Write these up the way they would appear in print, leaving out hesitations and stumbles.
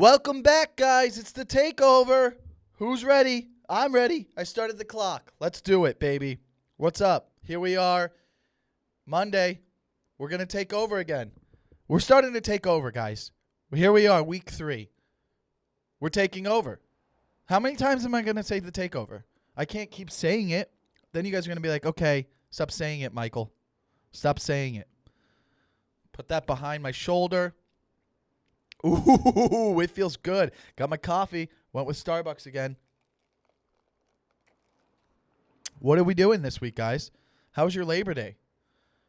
Welcome back, guys. It's the Takeover. Who's ready? I'm ready. I started the clock. Let's do it, baby. What's up? Here we are. Monday. We're going to take over again. We're starting to take over, guys. Here we are, week 3. We're taking over. How many times am I going to say the Takeover? I can't keep saying it. Then you guys are going to be like, okay, stop saying it, Michael. Stop saying it. Put that behind my shoulder. Ooh, it feels good. Got my coffee. Went with Starbucks again. What are we doing this week, guys? How was your Labor Day?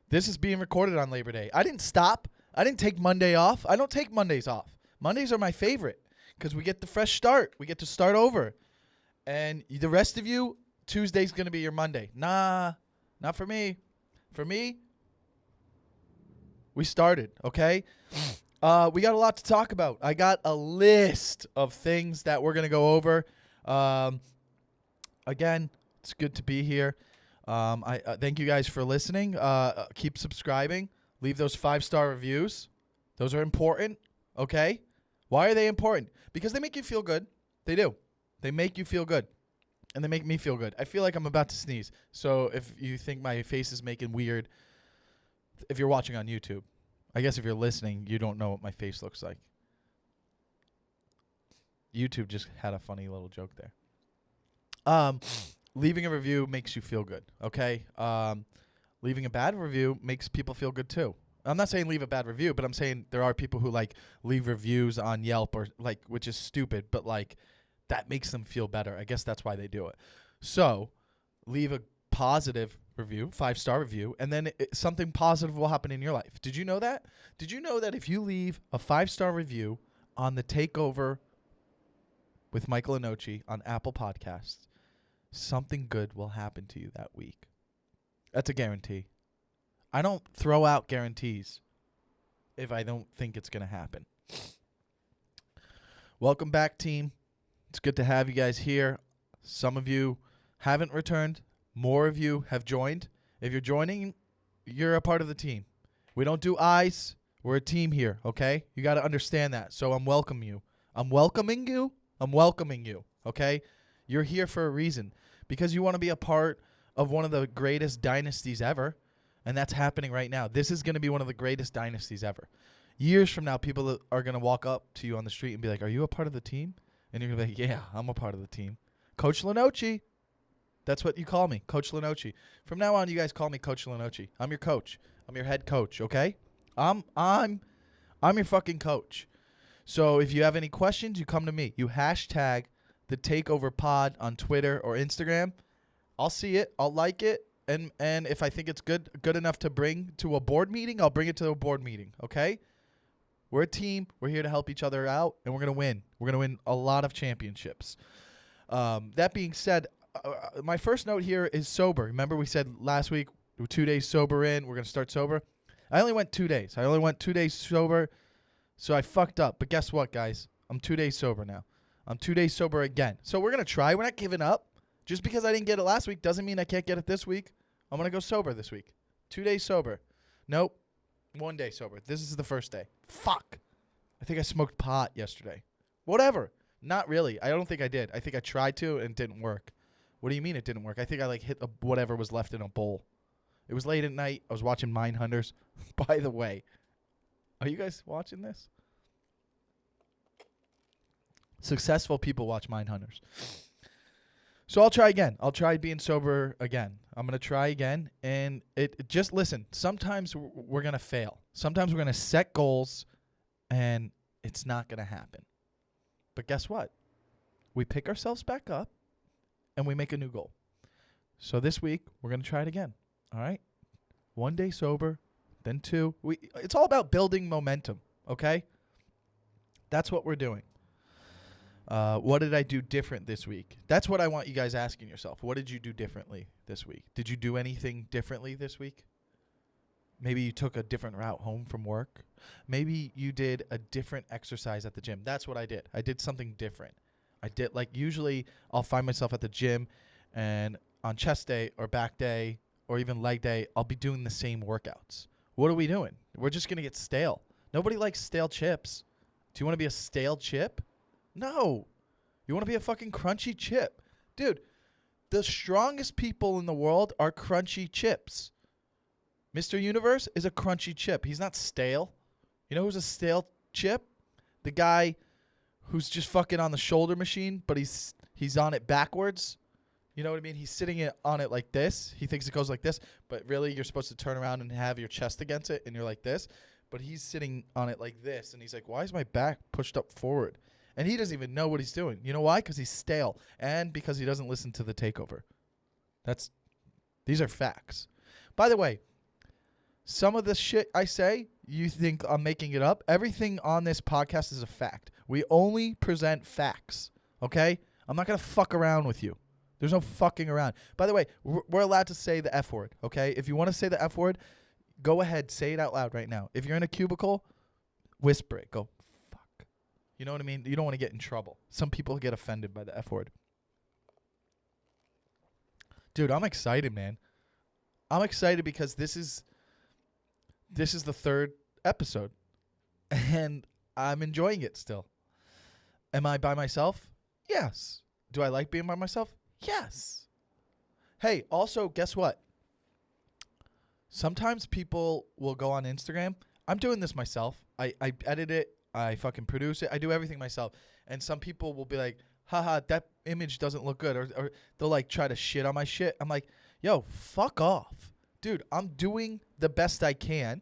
This is being recorded on Labor Day. I didn't stop. I didn't take Monday off. I don't take Mondays off. Mondays are my favorite because we get the fresh start. We get to start over. And the rest of you, Tuesday's going to be your Monday. Nah, not for me. For me, we started, okay? We got a lot to talk about. I got a list of things that we're going to go over. Again, it's good to be here. I thank you guys for listening. Keep subscribing. Leave those 5-star reviews. Those are important, okay? Why are they important? Because they make you feel good. They do. They make you feel good. And they make me feel good. I feel like I'm about to sneeze. So if you think my face is making weird, if you're watching on YouTube, I guess if you're listening, you don't know what my face looks like. YouTube just had a funny little joke there. Leaving a review makes you feel good, okay? Leaving a bad review makes people feel good too. I'm not saying leave a bad review, but I'm saying there are people who like leave reviews on Yelp or like, which is stupid, but like that makes them feel better. I guess that's why they do it. So leave a positive review, 5-star review, and then something positive will happen in your life. Did you know that? Did you know that if you leave a 5-star review on the Takeover with Michael Lenoci on Apple Podcasts, something good will happen to you that week? That's a guarantee. I don't throw out guarantees if I don't think it's going to happen. Welcome back, team. It's good to have you guys here. Some of you haven't returned. More of you have joined. If you're joining, you're a part of the team. We don't do eyes. We're a team here, okay? You got to understand that. So I'm welcoming you. I'm welcoming you. I'm welcoming you, okay? You're here for a reason because you want to be a part of one of the greatest dynasties ever, and that's happening right now. This is going to be one of the greatest dynasties ever. Years from now, people are going to walk up to you on the street and be like, are you a part of the team? And you're going to be like, yeah, I'm a part of the team. Coach Lenoci. That's what you call me, Coach Lenoci. From now on, you guys call me Coach Lenoci. I'm your coach. I'm your head coach, okay? I'm your fucking coach. So if you have any questions, you come to me. You hashtag the Takeover Pod on Twitter or Instagram. I'll see it. I'll like it. And if I think it's good enough to bring to a board meeting, I'll bring it to a board meeting, okay? We're a team. We're here to help each other out, and we're going to win. We're going to win a lot of championships. That being said, my first note here is sober. Remember we said last week, we're 2 days sober in. We're going to start sober. I only went 2 days. I only went 2 days sober, so I fucked up. But guess what, guys? I'm 2 days sober now. I'm 2 days sober again. So we're going to try. We're not giving up. Just because I didn't get it last week doesn't mean I can't get it this week. I'm going to go sober this week. 2 days sober. Nope. 1 day sober. This is the first day. Fuck. I think I smoked pot yesterday. Whatever. Not really. I don't think I did. I think I tried to and it didn't work. What do you mean it didn't work? I think I like hit whatever was left in a bowl. It was late at night. I was watching Mindhunters. By the way, are you guys watching this? Successful people watch Mindhunters. So I'll try again. I'll try being sober again. I'm going to try again. And it just listen, sometimes we're going to fail. Sometimes we're going to set goals and it's not going to happen. But guess what? We pick ourselves back up and we make a new goal. So this week, we're going to try it again. All right? 1 day sober, then 2. It's all about building momentum, okay? That's what we're doing. What did I do different this week? That's what I want you guys asking yourself. What did you do differently this week? Did you do anything differently this week? Maybe you took a different route home from work. Maybe you did a different exercise at the gym. That's what I did. I did something different. I did, like, usually I'll find myself at the gym and on chest day or back day or even leg day, I'll be doing the same workouts. What are we doing? We're just going to get stale. Nobody likes stale chips. Do you want to be a stale chip? No. You want to be a fucking crunchy chip. Dude, the strongest people in the world are crunchy chips. Mr. Universe is a crunchy chip. He's not stale. You know who's a stale chip? The guy who's just fucking on the shoulder machine, but he's on it backwards. You know what I mean? He's sitting on it like this. He thinks it goes like this, but really you're supposed to turn around and have your chest against it, and you're like this. But he's sitting on it like this, and he's like, why is my back pushed up forward? And he doesn't even know what he's doing. You know why? Because he's stale, and because he doesn't listen to the Takeover. These are facts. By the way, some of the shit I say, you think I'm making it up. Everything on this podcast is a fact. We only present facts, okay? I'm not going to fuck around with you. There's no fucking around. By the way, we're allowed to say the F word, okay? If you want to say the F word, go ahead. Say it out loud right now. If you're in a cubicle, whisper it. Go, fuck. You know what I mean? You don't want to get in trouble. Some people get offended by the F word. Dude, I'm excited, man. I'm excited because this is the third episode, and I'm enjoying it still. Am I by myself? Yes. Do I like being by myself? Yes. Hey, also, guess what? Sometimes people will go on Instagram. I'm doing this myself. I edit it. I fucking produce it. I do everything myself. And some people will be like, haha, that image doesn't look good. Or they'll like try to shit on my shit. I'm like, yo, fuck off. Dude, I'm doing the best I can.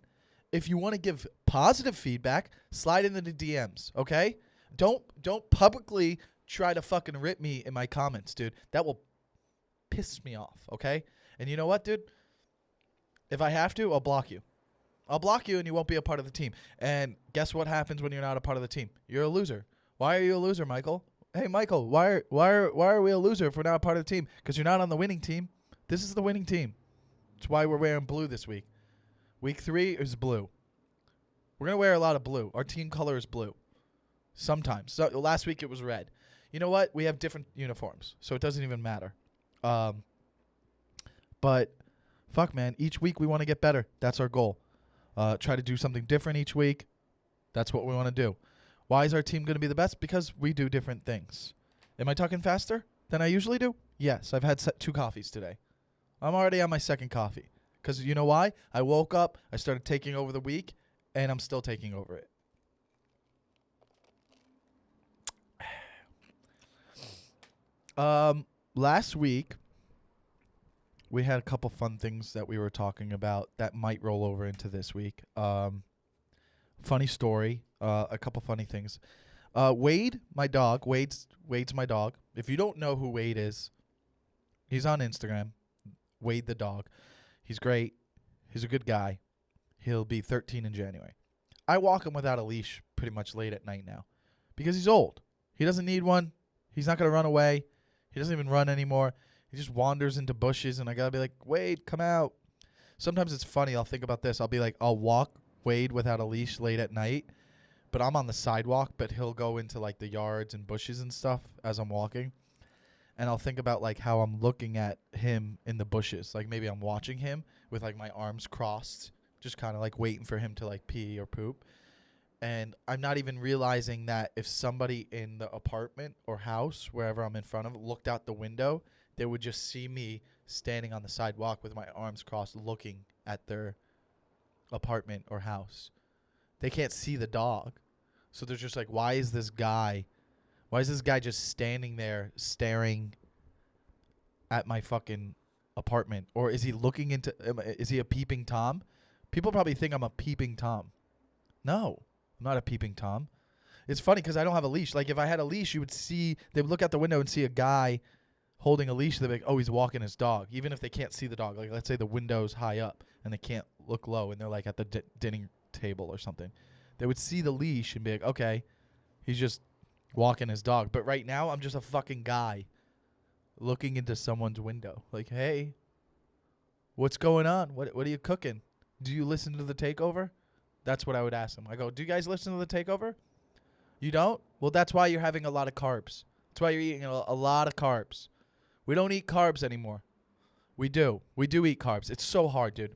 If you want to give positive feedback, slide into the DMs, okay? Don't publicly try to fucking rip me in my comments, dude. That will piss me off, okay? And you know what, dude? If I have to, I'll block you. I'll block you and you won't be a part of the team. And guess what happens when you're not a part of the team? You're a loser. Why are you a loser, Michael? Hey, Michael, why are we a loser if we're not a part of the team? Because you're not on the winning team. This is the winning team. That's why we're wearing blue this week. Week 3 is blue. We're going to wear a lot of blue. Our team color is blue. Sometimes. So last week it was red. You know what? We have different uniforms, so it doesn't even matter. But fuck, man. Each week we want to get better. That's our goal. Try to do something different each week. That's what we want to do. Why is our team going to be the best? Because we do different things. Am I talking faster than I usually do? Yes. I've had 2 coffees today. I'm already on my second coffee. Because you know why? I woke up, I started taking over the week, and I'm still taking over it. Last week, we had a couple fun things that we were talking about that might roll over into this week. Funny story, a couple funny things. Wade, my dog, Wade's my dog. If you don't know who Wade is, he's on Instagram, Wade the dog. He's great. He's a good guy. He'll be 13 in January. I walk him without a leash pretty much late at night now because he's old. He doesn't need one. He's not going to run away. He doesn't even run anymore. He just wanders into bushes, and I got to be like, Wade, come out. Sometimes it's funny. I'll think about this. I'll be like, I'll walk Wade without a leash late at night, but I'm on the sidewalk, but he'll go into like the yards and bushes and stuff as I'm walking. And I'll think about like how I'm looking at him in the bushes. Like maybe I'm watching him with like my arms crossed, just kind of like waiting for him to like pee or poop. And I'm not even realizing that if somebody in the apartment or house, wherever I'm in front of, looked out the window, they would just see me standing on the sidewalk with my arms crossed looking at their apartment or house. They can't see the dog. So they're just like, why is this guy just standing there staring at my fucking apartment? Or is he looking into, is he a peeping Tom? People probably think I'm a peeping Tom. No, I'm not a peeping Tom. It's funny because I don't have a leash. Like if I had a leash, you would see, they would look out the window and see a guy holding a leash. They'd be like, oh, he's walking his dog. Even if they can't see the dog. Like let's say the window's high up and they can't look low and they're like at the dining table or something. They would see the leash and be like, okay, he's just walking his dog. But right now, I'm just a fucking guy looking into someone's window. Like, hey, what's going on? What are you cooking? Do you listen to the Takeover? That's what I would ask them. I go, do you guys listen to the Takeover? You don't? Well, that's why you're having a lot of carbs. That's why you're eating a lot of carbs. We don't eat carbs anymore. We do. We do eat carbs. It's so hard, dude.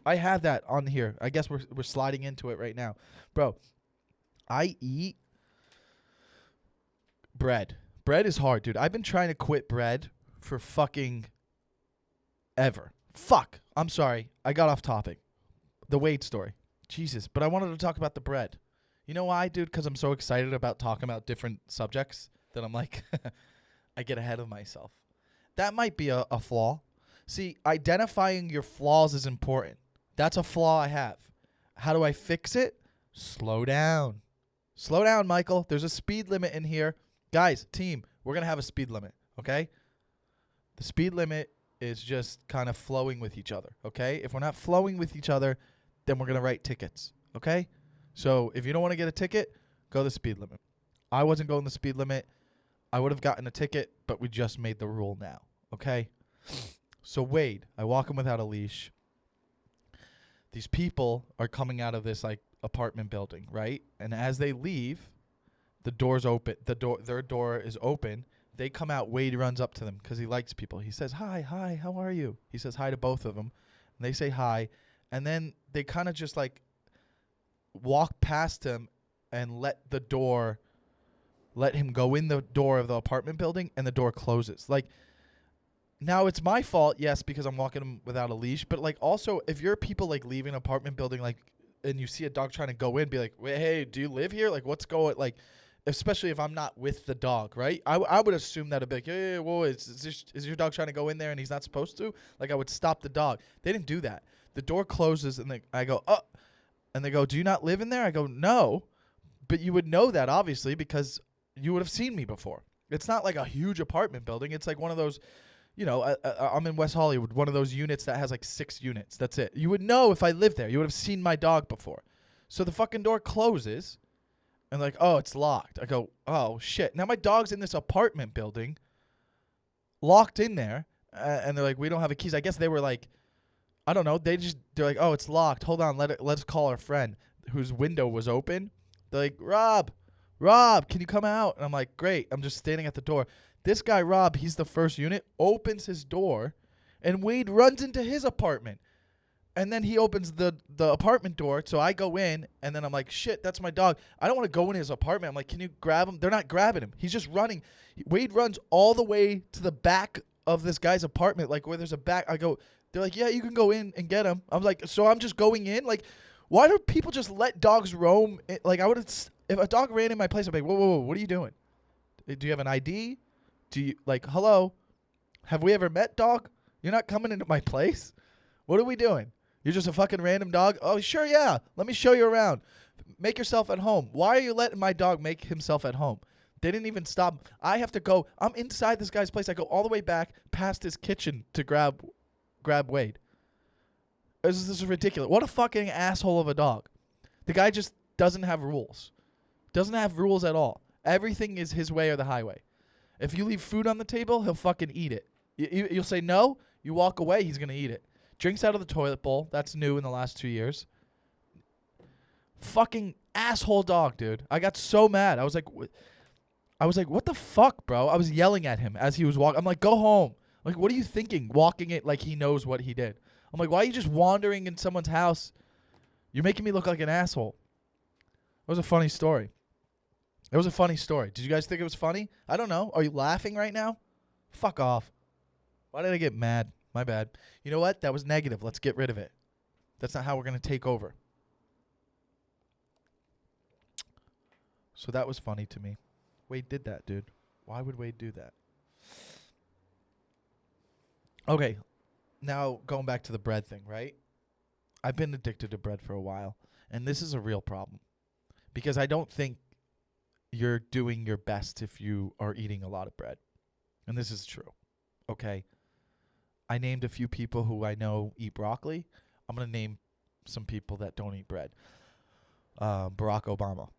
I have that on here. I guess we're sliding into it right now. Bro, I eat bread. Bread is hard, dude. I've been trying to quit bread for fucking ever. Fuck. I'm sorry. I got off topic. The Wade story. Jesus. But I wanted to talk about the bread. You know why, dude? Because I'm so excited about talking about different subjects that I'm like, I get ahead of myself. That might be a flaw. See, identifying your flaws is important. That's a flaw I have. How do I fix it? Slow down. Slow down, Michael. There's a speed limit in here. Guys, team, we're going to have a speed limit, okay? The speed limit is just kind of flowing with each other, okay? If we're not flowing with each other, then we're going to write tickets, okay? So if you don't want to get a ticket, go the speed limit. I wasn't going the speed limit. I would have gotten a ticket, but we just made the rule now, okay? So Wade, I walk him without a leash. These people are coming out of this like apartment building, right? And as they leave, the door's open. Their door is open. They come out. Wade runs up to them because he likes people. He says, hi, how are you? He says hi to both of them. And they say hi. And then they kind of just like walk past him and let him go in the door of the apartment building, and the door closes. Like, now it's my fault, yes, because I'm walking him without a leash. But like, also, if you're people like leaving an apartment building, like, and you see a dog trying to go in, be like, wait, hey, do you live here? Like, what's going, like, especially if I'm not with the dog, right? I would assume that I'd be like, hey, whoa, is your dog trying to go in there and he's not supposed to? Like, I would stop the dog. They didn't do that. The door closes, and I go, oh. And they go, do you not live in there? I go, no. But you would know that, obviously, because you would have seen me before. It's not like a huge apartment building. It's like one of those, you know, I'm in West Hollywood, one of those units that has like 6 units. That's it. You would know if I lived there. You would have seen my dog before. So the fucking door closes, and like, oh, it's locked. I go, oh, shit. Now my dog's in this apartment building, locked in there, and they're like, we don't have a keys. I guess they were like, I don't know. They're like, oh, it's locked. Hold on. Let's call our friend whose window was open. They're like, Rob, can you come out? And I'm like, great. I'm just standing at the door. This guy, Rob, he's the first unit, opens his door, and Wade runs into his apartment. And then he opens the apartment door, so I go in, and then I'm like, shit, that's my dog. I don't want to go in his apartment. I'm like, can you grab him? They're not grabbing him. He's just running. Wade runs all the way to the back of this guy's apartment, like where there's a back. I go, they're like, yeah, you can go in and get him. I'm like, so I'm just going in? Like, why do people just let dogs roam? Like, I would have, if a dog ran in my place, I'd be like, whoa, what are you doing? Do you have an ID? Do you, like, hello? Have we ever met, dog? You're not coming into my place? What are we doing? You're just a fucking random dog? Oh, sure, yeah. Let me show you around. Make yourself at home. Why are you letting my dog make himself at home? They didn't even stop. I have to go. I'm inside this guy's place. I go all the way back past his kitchen to grab Wade. This is ridiculous. What a fucking asshole of a dog. The guy just doesn't have rules. Doesn't have rules at all. Everything is his way or the highway. If you leave food on the table, he'll fucking eat it. You'll say no, you walk away, he's going to eat it. Drinks out of the toilet bowl. That's new in the last 2 years. Fucking asshole dog, dude. I got so mad. I was like, what the fuck, bro? I was yelling at him as he was walking. I'm like, go home. Like, what are you thinking? Walking it like he knows what he did. I'm like, why are you just wandering in someone's house? You're making me look like an asshole. That was a funny story. It was a funny story. Did you guys think it was funny? I don't know. Are you laughing right now? Fuck off. Why did I get mad? My bad. You know what? That was negative. Let's get rid of it. That's not how we're going to take over. So that was funny to me. Wade did that, dude. Why would Wade do that? Okay. Now, going back to the bread thing, right? I've been addicted to bread for a while, and this is a real problem because I don't think you're doing your best if you are eating a lot of bread. And this is true. Okay? I named a few people who I know eat broccoli. I'm going to name some people that don't eat bread. Barack Obama.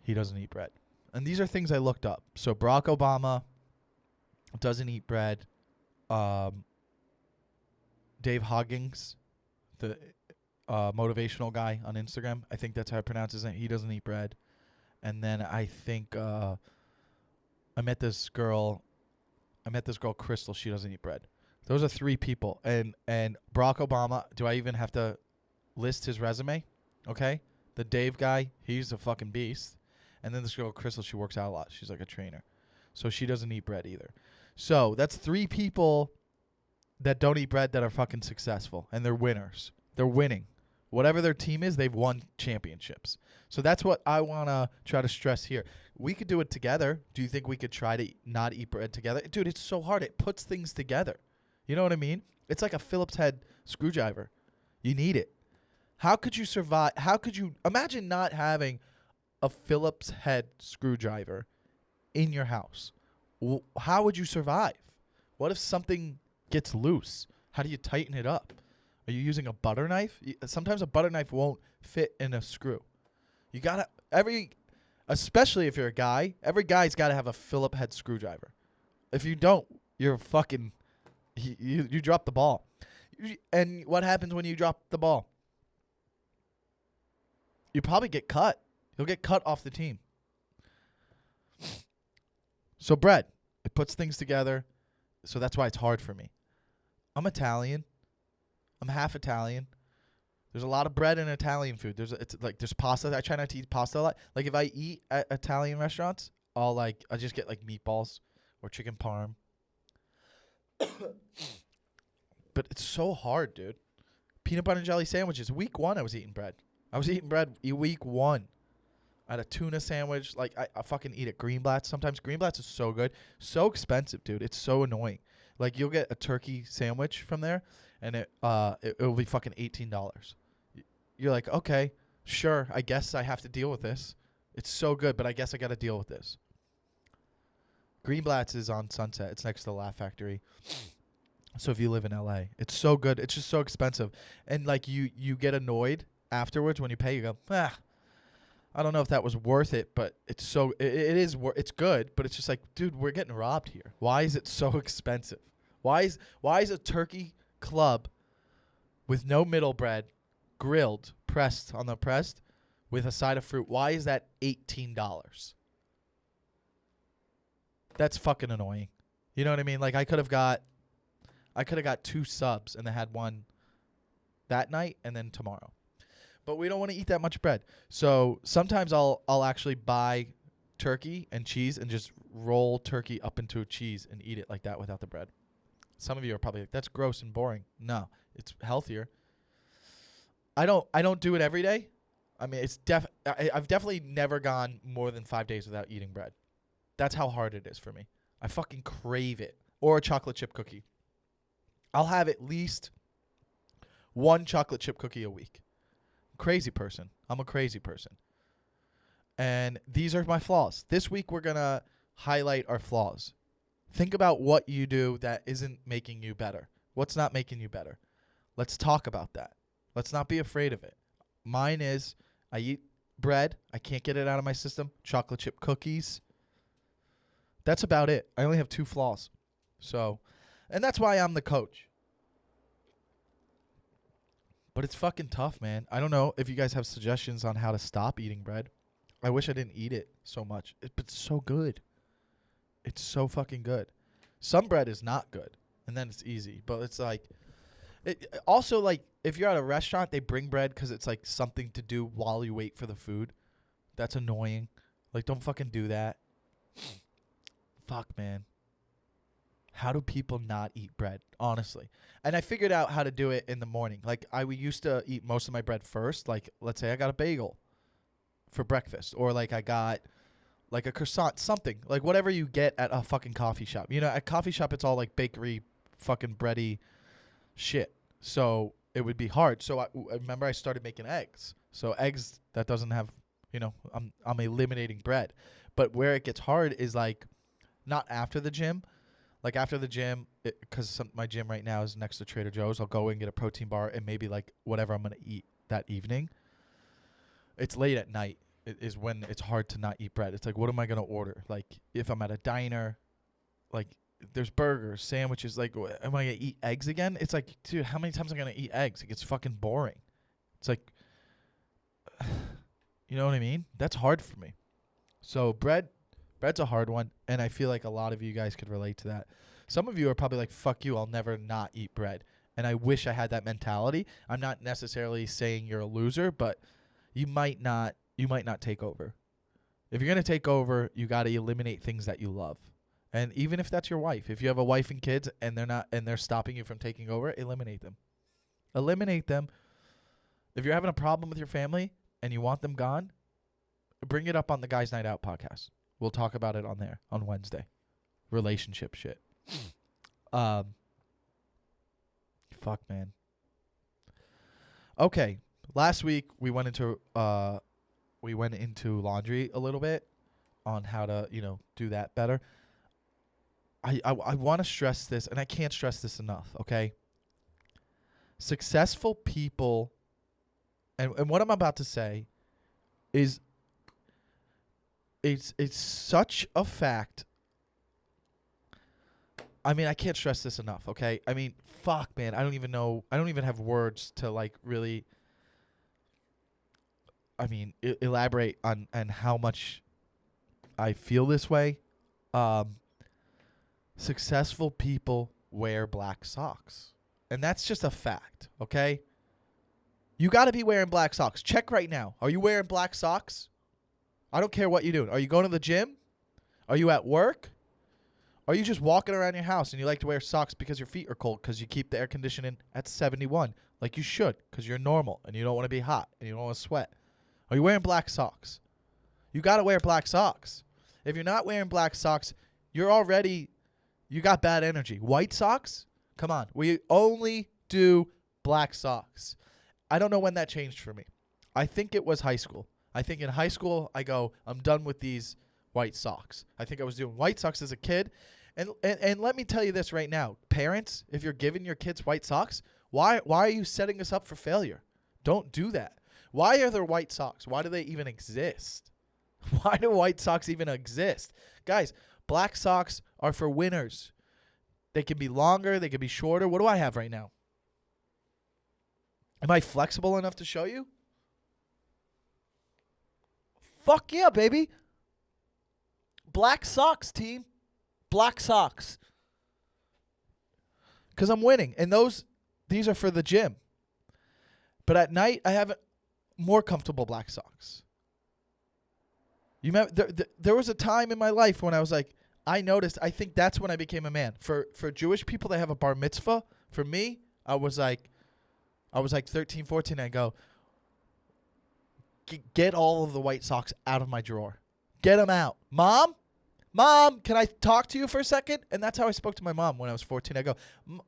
He doesn't eat bread. And these are things I looked up. So Barack Obama doesn't eat bread. Dave Hoggins, the motivational guy on Instagram, I think that's how I pronounce his name. He doesn't eat bread. And then I think I met this girl, Crystal. She doesn't eat bread. Those are 3 people. And Barack Obama, do I even have to list his resume? Okay. The Dave guy, he's a fucking beast. And then this girl, Crystal, she works out a lot. She's like a trainer. So she doesn't eat bread either. So that's 3 people that don't eat bread that are fucking successful. And they're winners. They're winning. Whatever their team is, they've won championships. So that's what I want to try to stress here. We could do it together. Do you think we could try to not eat bread together? Dude, it's so hard. It puts things together. You know what I mean? It's like a Phillips head screwdriver. You need it. How could you survive? How could you imagine not having a Phillips head screwdriver in your house? How would you survive? What if something gets loose? How do you tighten it up? Are you using a butter knife? Sometimes a butter knife won't fit in a screw. You gotta especially if you're a guy, every guy's gotta have a Phillips head screwdriver. If you don't, you're fucking you drop the ball. And what happens when you drop the ball? You probably get cut. You'll get cut off the team. So bread, it puts things together. So that's why it's hard for me. I'm Italian. I'm half Italian. There's a lot of bread in Italian food. There's pasta. I try not to eat pasta a lot. Like if I eat at Italian restaurants, I'll just get like meatballs or chicken parm. But it's so hard, dude. Peanut butter and jelly sandwiches. Week 1, I was eating bread. I was eating bread week 1. I had a tuna sandwich. Like I fucking eat at Greenblatt's. Sometimes Greenblatt's is so good. So expensive, dude. It's so annoying. Like you'll get a turkey sandwich from there, and it will be fucking $18. You're like, okay, sure. I guess I have to deal with this. It's so good, but I guess I got to deal with this. Greenblatt's is on Sunset. It's next to the Laugh Factory. So if you live in LA, it's so good. It's just so expensive, and like you get annoyed afterwards when you pay. You go, I don't know if that was worth it, but it's so it's good, but it's just like, dude, we're getting robbed here. Why is it so expensive? Why is a turkey club with no middle bread, grilled, pressed with a side of fruit? Why is that $18? That's fucking annoying. You know what I mean? Like I could have got 2 subs and they had one that night and then tomorrow. But we don't want to eat that much bread. So sometimes I'll actually buy turkey and cheese and just roll turkey up into a cheese and eat it like that without the bread. Some of you are probably like, that's gross and boring. No, it's healthier. I don't do it every day. I mean, I've definitely never gone more than 5 days without eating bread. That's how hard it is for me. I fucking crave it. Or a chocolate chip cookie. I'll have at least 1 chocolate chip cookie a week. Crazy person. I'm a crazy person. And these are my flaws. This week we're going to highlight our flaws. Think about what you do that isn't making you better. What's not making you better? Let's talk about that. Let's not be afraid of it. Mine is I eat bread. I can't get it out of my system. Chocolate chip cookies. That's about it. I only have 2 flaws. So, and that's why I'm the coach. But it's fucking tough, man. I don't know if you guys have suggestions on how to stop eating bread. I wish I didn't eat it so much. But it's so good. It's so fucking good. Some bread is not good, and then it's easy. But it's like, also like if you're at a restaurant, they bring bread because it's like something to do while you wait for the food. That's annoying. Like, don't fucking do that. Fuck, man. How do people not eat bread? Honestly. And I figured out how to do it in the morning. Like, I used to eat most of my bread first. Like, let's say I got a bagel for breakfast. Or, like, I got, like, a croissant. Something. Like, whatever you get at a fucking coffee shop. You know, at coffee shop, it's all, like, bakery, fucking bready shit. So, it would be hard. So, I remember I started making eggs. So, eggs, that doesn't have, you know, I'm eliminating bread. But where it gets hard is, like, not after the gym. Like, after the gym, because my gym right now is next to Trader Joe's, I'll go and get a protein bar and maybe, like, whatever I'm going to eat that evening. It's late at night is when it's hard to not eat bread. It's like, what am I going to order? Like, if I'm at a diner, like, there's burgers, sandwiches. Like, am I going to eat eggs again? It's like, dude, how many times am I going to eat eggs? It gets fucking boring. It's like, you know what I mean? That's hard for me. So, bread's a hard one, and I feel like a lot of you guys could relate to that. Some of you are probably like, fuck you, I'll never not eat bread. And I wish I had that mentality. I'm not necessarily saying you're a loser, but you might not take over. If you're going to take over, you got to eliminate things that you love. And even if that's your wife, if you have a wife and kids and they're stopping you from taking over, eliminate them. Eliminate them. If you're having a problem with your family and you want them gone, bring it up on the Guys Night Out podcast. We'll talk about it on there on Wednesday. Relationship shit. Fuck, man. Okay. Last week we went into laundry a little bit on how to, do that better. I want to stress this, and I can't stress this enough, okay? Successful people, and what I'm about to say is it's such a fact. I mean, I can't stress this enough, okay? I mean, fuck, man. I don't even know. I don't even have words to, like, really, elaborate on how much I feel this way. Successful people wear black socks. And that's just a fact, okay? You got to be wearing black socks. Check right now. Are you wearing black socks? I don't care what you're doing. Are you going to the gym? Are you at work? Are you just walking around your house and you like to wear socks because your feet are cold because you keep the air conditioning at 71 like you should because you're normal and you don't want to be hot and you don't want to sweat? Are you wearing black socks? You got to wear black socks. If you're not wearing black socks, you got bad energy. White socks? Come on. We only do black socks. I don't know when that changed for me. I think it was high school. I think in high school, I'm done with these white socks. I think I was doing white socks as a kid. And let me tell you this right now. Parents, if you're giving your kids white socks, why are you setting us up for failure? Don't do that. Why are there white socks? Why do they even exist? Why do white socks even exist? Guys, black socks are for winners. They can be longer. They can be shorter. What do I have right now? Am I flexible enough to show you? Fuck yeah, baby. Black socks, team. Black socks. Because I'm winning. And these are for the gym. But at night, I have more comfortable black socks. You remember, there was a time in my life when I was like, I noticed, I think that's when I became a man. For Jewish people, they have a bar mitzvah. For me, I was like 13, 14. I go, get all of the white socks out of my drawer. Get them out. Mom, can I talk to you for a second? And that's how I spoke to my mom when I was 14. I go,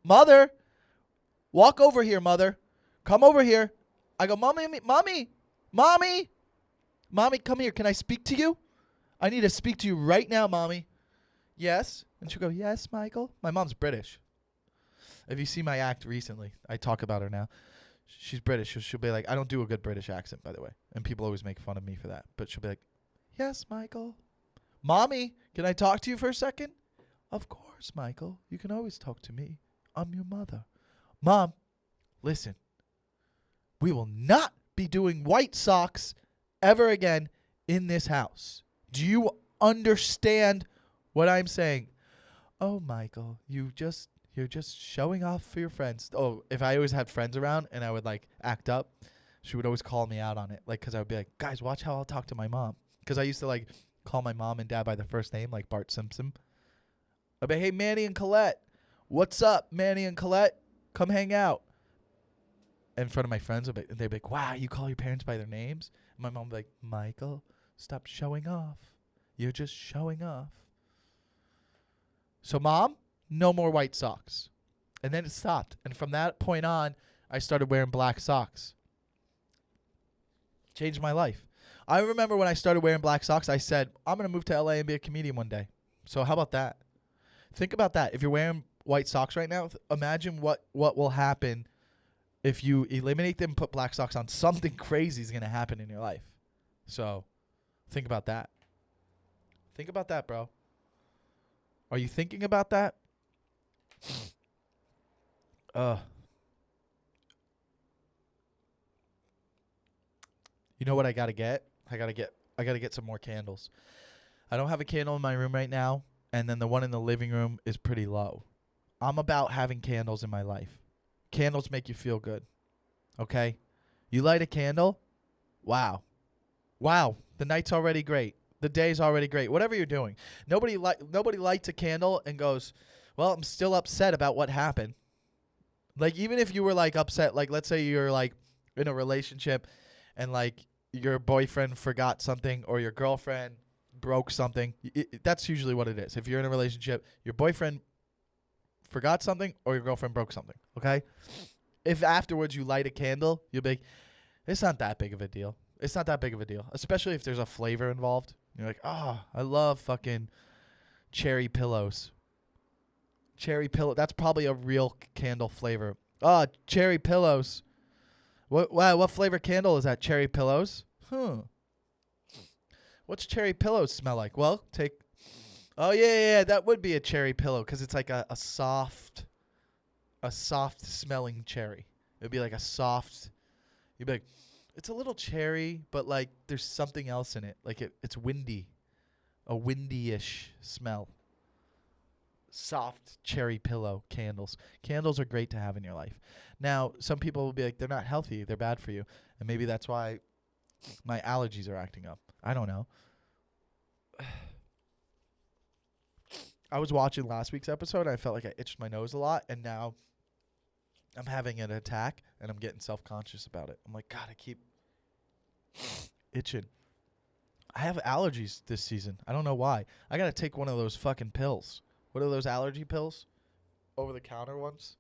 Mother, walk over here, Mother. Come over here. I go, Mommy, come here. Can I speak to you? I need to speak to you right now, Mommy. Yes. And she'll go, yes, Michael. My mom's British. If you see my act recently, I talk about her now. She's British. She'll be like, I don't do a good British accent, by the way. And people always make fun of me for that. But she'll be like, yes, Michael. Mommy, can I talk to you for a second? Of course, Michael. You can always talk to me. I'm your mother. Mom, listen. We will not be doing white socks ever again in this house. Do you understand what I'm saying? Oh, Michael, you're just showing off for your friends. Oh, if I always had friends around and I would like act up, she would always call me out on it. Like, cause I would be like, guys, watch how I'll talk to my mom. Cause I used to like call my mom and dad by their first name, like Bart Simpson. I'd be, hey, Manny and Colette, what's up, Manny and Colette? Come hang out. In front of my friends, they'd be like, wow, you call your parents by their names? And my mom would be like, Michael, stop showing off. You're just showing off. So, Mom, no more white socks. And then it stopped. And from that point on, I started wearing black socks. Changed my life. I remember when I started wearing black socks, I said, I'm going to move to LA and be a comedian one day. So how about that? Think about that. If you're wearing white socks right now, imagine what will happen if you eliminate them and put black socks on. Something crazy is going to happen in your life. So think about that. Think about that, bro. Are you thinking about that? You know what I got to get? I got to get some more candles. I don't have a candle in my room right now, and then the one in the living room is pretty low. I'm about having candles in my life. Candles make you feel good. Okay? You light a candle? Wow. Wow. The night's already great. The day's already great. Whatever you're doing. Nobody lights a candle and goes, well, I'm still upset about what happened. Like, even if you were, like, upset, like, let's say you're, like, in a relationship and, like, your boyfriend forgot something or your girlfriend broke something. That's usually what it is. If you're in a relationship, your boyfriend forgot something or your girlfriend broke something, okay? If afterwards you light a candle, you'll be like, it's not that big of a deal. It's not that big of a deal, especially if there's a flavor involved. You're like, oh, I love fucking cherry pillows. Cherry pillow. That's probably a real candle flavor. Oh, cherry pillows. What flavor candle is that? Cherry pillows? What's cherry pillows smell like? Well, oh, yeah, that would be a cherry pillow because it's like a soft smelling cherry. It would be like a soft, you'd be like, it's a little cherry, but like there's something else in it. Like it's windy, a windy-ish smell. Soft cherry pillow candles. Candles are great to have in your life. Now, some people will be like, they're not healthy. They're bad for you. And maybe that's why my allergies are acting up. I don't know. I was watching last week's episode, and I felt like I itched my nose a lot, and now I'm having an attack, and I'm getting self-conscious about it. I'm like, God, I keep itching. I have allergies this season. I don't know why. I got to take one of those fucking pills. What are those allergy pills? Over-the-counter ones?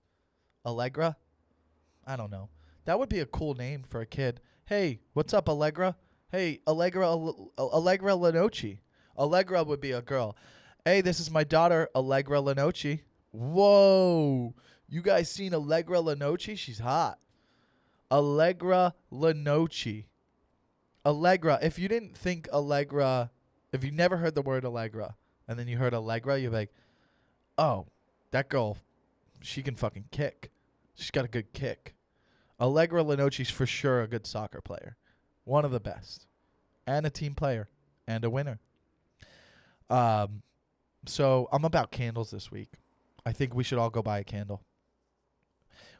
Allegra? I don't know. That would be a cool name for a kid. Hey, what's up, Allegra? Hey, Allegra Lenoci. Allegra would be a girl. Hey, this is my daughter, Allegra Lenoci. Whoa. You guys seen Allegra Lenoci? She's hot. Allegra Lenoci. Allegra. If you didn't think Allegra, if you never heard the word Allegra, and then you heard Allegra, you're like, oh, that girl, she can fucking kick. She's got a good kick. Allegra Lenoci's for sure a good soccer player. One of the best. And a team player. And a winner. So I'm about candles this week. I think we should all go buy a candle.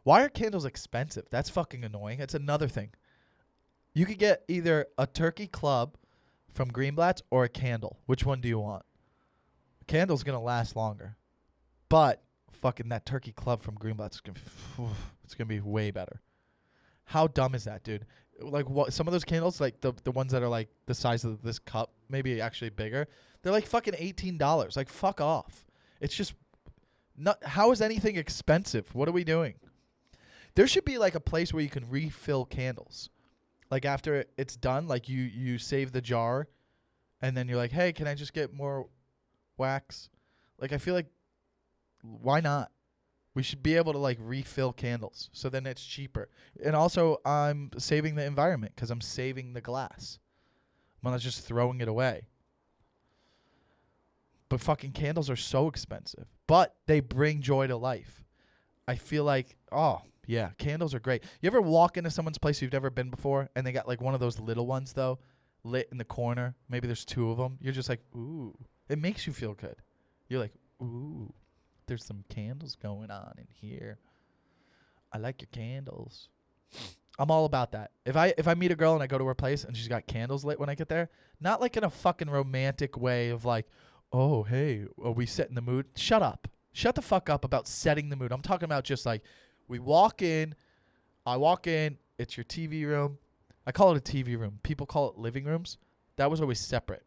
Why are candles expensive? That's fucking annoying. It's another thing. You could get either a turkey club from Greenblatt's or a candle. Which one do you want? A candle's going to last longer. But fucking that turkey club from Greenblatt's, it's going to be way better. How dumb is that, dude? Like, what? Some of those candles, like the ones that are like the size of this cup, maybe actually bigger, they're like fucking $18. Like, fuck off. It's just not. How is anything expensive? What are we doing? There should be like a place where you can refill candles. Like after it's done, like you save the jar, and then you're like, hey, can I just get more wax? Like, I feel like, why not? We should be able to like refill candles, so then it's cheaper. And also, I'm saving the environment because I'm saving the glass. I'm not just throwing it away. But fucking candles are so expensive, but they bring joy to life. I feel like, oh yeah, candles are great. You ever walk into someone's place you've never been before, and they got like one of those little ones though, lit in the corner? Maybe there's two of them. You're just like, ooh. It makes you feel good. You're like, ooh. There's some candles going on in here. I like your candles. I'm all about that. If I meet a girl and I go to her place and she's got candles lit when I get there, not like in a fucking romantic way of like, oh, hey, are we setting the mood? Shut up. Shut the fuck up about setting the mood. I'm talking about just like, we walk in, I walk in, it's your TV room. I call it a TV room. People call it living rooms. That was always separate.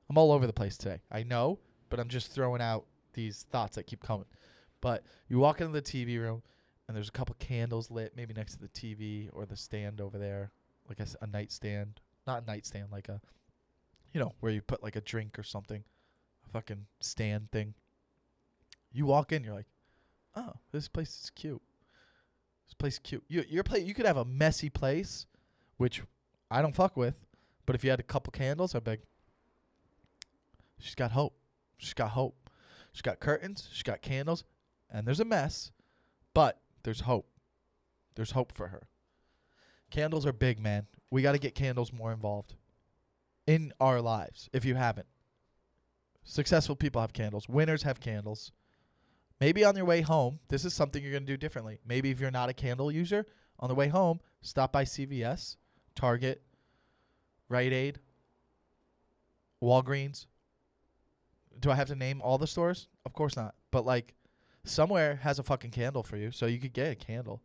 I'm all over the place today. I know, but I'm just throwing out these thoughts that keep coming. But you walk into the TV room and there's a couple candles lit, maybe next to the TV or the stand over there, like a nightstand. Not a nightstand, like a, where you put like a drink or something, a fucking stand thing. You walk in, you're like, oh, this place is cute. This place is cute. You could have a messy place, which I don't fuck with, but if you had a couple candles, I'd be like, she's got hope. She's got hope. She's got curtains, she's got candles, and there's a mess, but there's hope. There's hope for her. Candles are big, man. We got to get candles more involved in our lives, if you haven't. Successful people have candles. Winners have candles. Maybe on your way home, this is something you're going to do differently. Maybe if you're not a candle user, on the way home, stop by CVS, Target, Rite Aid, Walgreens. Do I have to name all the stores? Of course not. But like somewhere has a fucking candle for you, so you could get a candle.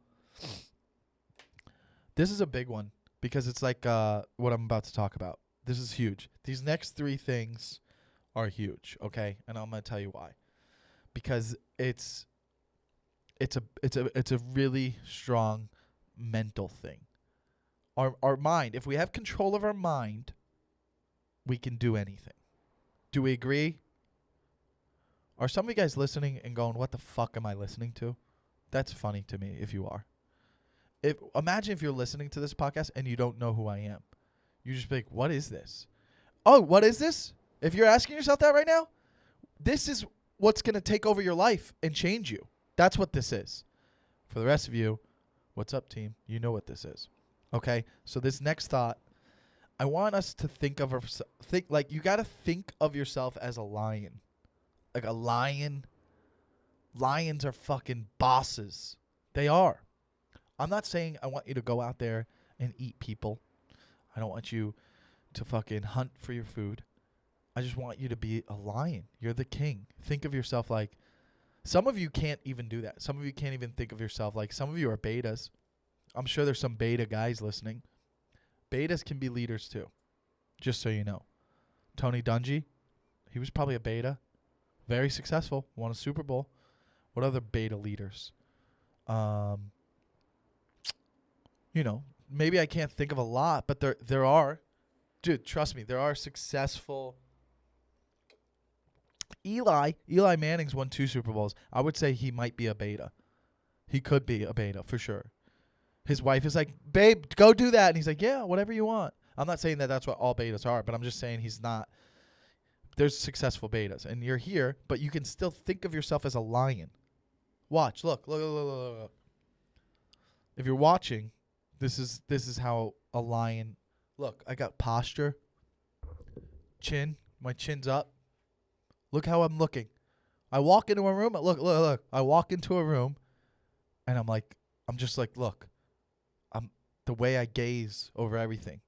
This is a big one because it's like what I'm about to talk about. This is huge. These next 3 things are huge, okay? And I'm going to tell you why. Because it's a really strong mental thing. Our mind, if we have control of our mind, we can do anything. Do we agree? Are some of you guys listening and going, what the fuck am I listening to? That's funny to me if you are. Imagine if you're listening to this podcast and you don't know who I am. You just be like, what is this? Oh, what is this? If you're asking yourself that right now, this is what's going to take over your life and change you. That's what this is. For the rest of you, what's up, team? You know what this is. Okay? So this next thought, I want us to think you got to think of yourself as a lion. Like a lion. Lions are fucking bosses. They are. I'm not saying I want you to go out there and eat people. I don't want you to fucking hunt for your food. I just want you to be a lion. You're the king. Think of yourself like, some of you can't even do that. Some of you can't even think of yourself like, some of you are betas. I'm sure there's some beta guys listening. Betas can be leaders too. Just so you know. Tony Dungy, he was probably a beta. Very successful. Won a Super Bowl. What other beta leaders? Maybe I can't think of a lot, but there are. Dude, trust me, there are successful. Eli Manning's won 2 Super Bowls. I would say he might be a beta. He could be a beta for sure. His wife is like, babe, go do that. And he's like, yeah, whatever you want. I'm not saying that that's what all betas are, but I'm just saying he's not. There's successful betas, and you're here, but you can still think of yourself as a lion. Watch, look. If you're watching, this is how a lion. Look, I got posture, chin. My chin's up. Look how I'm looking. I walk into a room. Look. I walk into a room, and I'm just like, look. I'm the way I gaze over everything.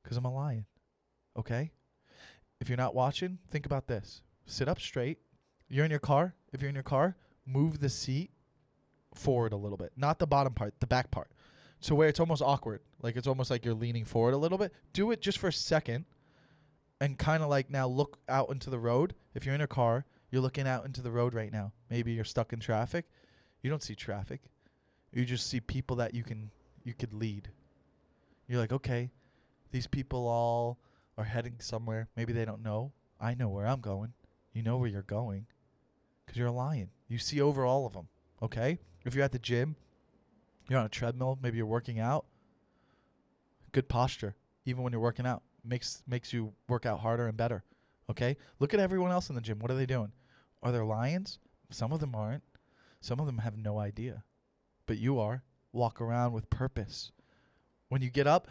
Because I'm a lion. Okay? If you're not watching, think about this. Sit up straight. You're in your car. If you're in your car, move the seat forward a little bit. Not the bottom part, the back part. So where it's almost awkward. Like it's almost like you're leaning forward a little bit. Do it just for a second. And kind of like now look out into the road. If you're in a car, you're looking out into the road right now. Maybe you're stuck in traffic. You don't see traffic. You just see people that you could lead. You're like, okay, these people all are heading somewhere. Maybe they don't know. I know where I'm going. You know where you're going because you're a lion. You see over all of them, okay? If you're at the gym, you're on a treadmill, maybe you're working out, good posture, even when you're working out, makes you work out harder and better, okay? Look at everyone else in the gym. What are they doing? Are there lions? Some of them aren't. Some of them have no idea. But you are. Walk around with purpose. When you get up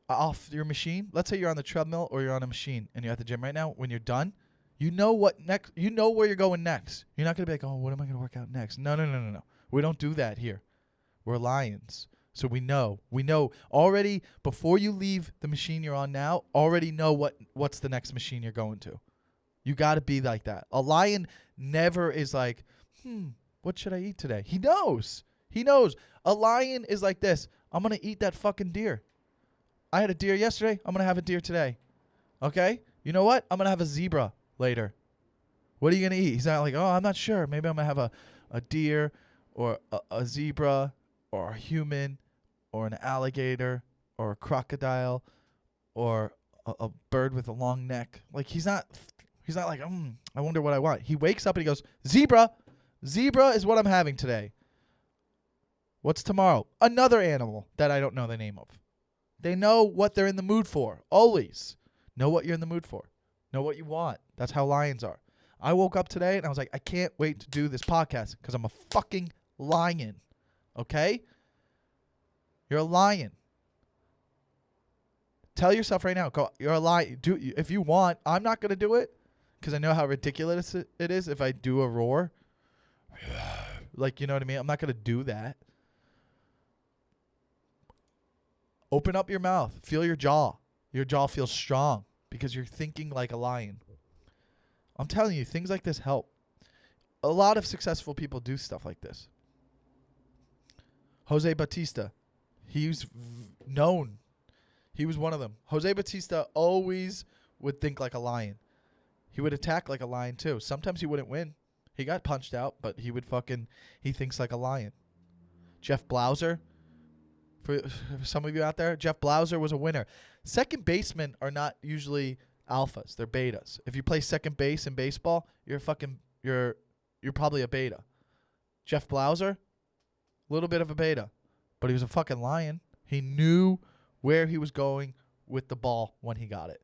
off your machine, let's say you're on the treadmill or you're on a machine and you're at the gym right now. When you're done, you know what next. You know where you're going next. You're not going to be like, oh, what am I going to work out next? No. We don't do that here. We're lions. So we know already before you leave the machine you're on now, already know what's the next machine you're going to. You got to be like that. A lion never is like, what should I eat today? He knows. A lion is like this. I'm going to eat that fucking deer. I had a deer yesterday. I'm going to have a deer today. Okay? You know what? I'm going to have a zebra later. What are you going to eat? He's not like, oh, I'm not sure. Maybe I'm going to have a deer or a zebra or a human or an alligator or a crocodile or a bird with a long neck. Like he's not like, I wonder what I want. He wakes up and he goes, zebra. Zebra is what I'm having today. What's tomorrow? Another animal that I don't know the name of. They know what they're in the mood for. Always. Know what you're in the mood for. Know what you want. That's how lions are. I woke up today and I was like, I can't wait to do this podcast because I'm a fucking lion. Okay? You're a lion. Tell yourself right now, go, you're a lion. If you want, I'm not going to do it because I know how ridiculous it is if I do a roar. Like, you know what I mean? I'm not going to do that. Open up your mouth. Feel your jaw. Your jaw feels strong. because you're thinking like a lion. I'm telling you, things like this help. A lot of successful people do stuff like this. Jose Batista, he's known. He was one of them. Jose Batista always would think like a lion. He would attack like a lion too. Sometimes he wouldn't win. He got punched out, but he thinks like a lion. Jeff Blauser, for some of you out there, Jeff Blauser was a winner. Second basemen are not usually alphas. They're betas. If you play second base in baseball, you're probably a beta. Jeff Blauser, a little bit of a beta, but he was a fucking lion. He knew where he was going with the ball when he got it.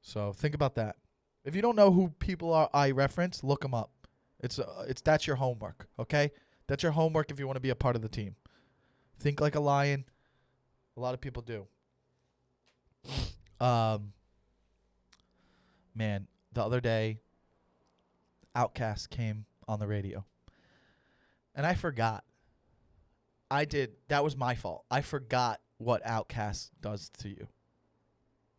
So think about that. If you don't know who people are I reference, look them up. That's your homework, okay? That's your homework if you want to be a part of the team. Think like a lion. A lot of people do. Man, the other day, Outkast came on the radio. And I forgot. That was my fault. I forgot what Outkast does to you.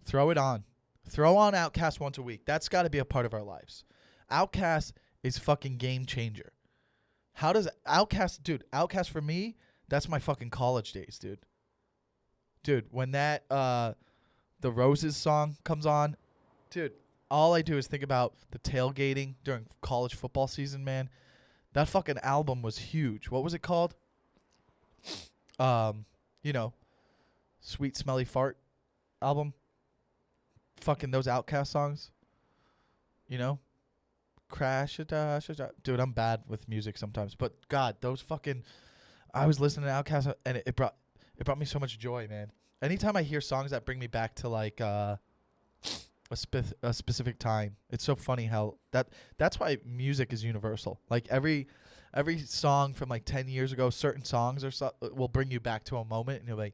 Throw it on. Throw on Outkast once a week. That's got to be a part of our lives. Outkast is fucking game changer. How does Outkast for me, that's my fucking college days, dude. Dude, when that the Roses song comes on, dude, all I do is think about the tailgating during college football season, man. That fucking album was huge. What was it called? Sweet Smelly Fart album. Fucking those Outkast songs. Crash it, dude. I'm bad with music sometimes, but God, those fucking. I was listening to Outkast and it brought me so much joy, man. Anytime I hear songs that bring me back to like a specific time, it's so funny how that's why music is universal. Like every song from like 10 years ago, certain songs will bring you back to a moment, and you're like,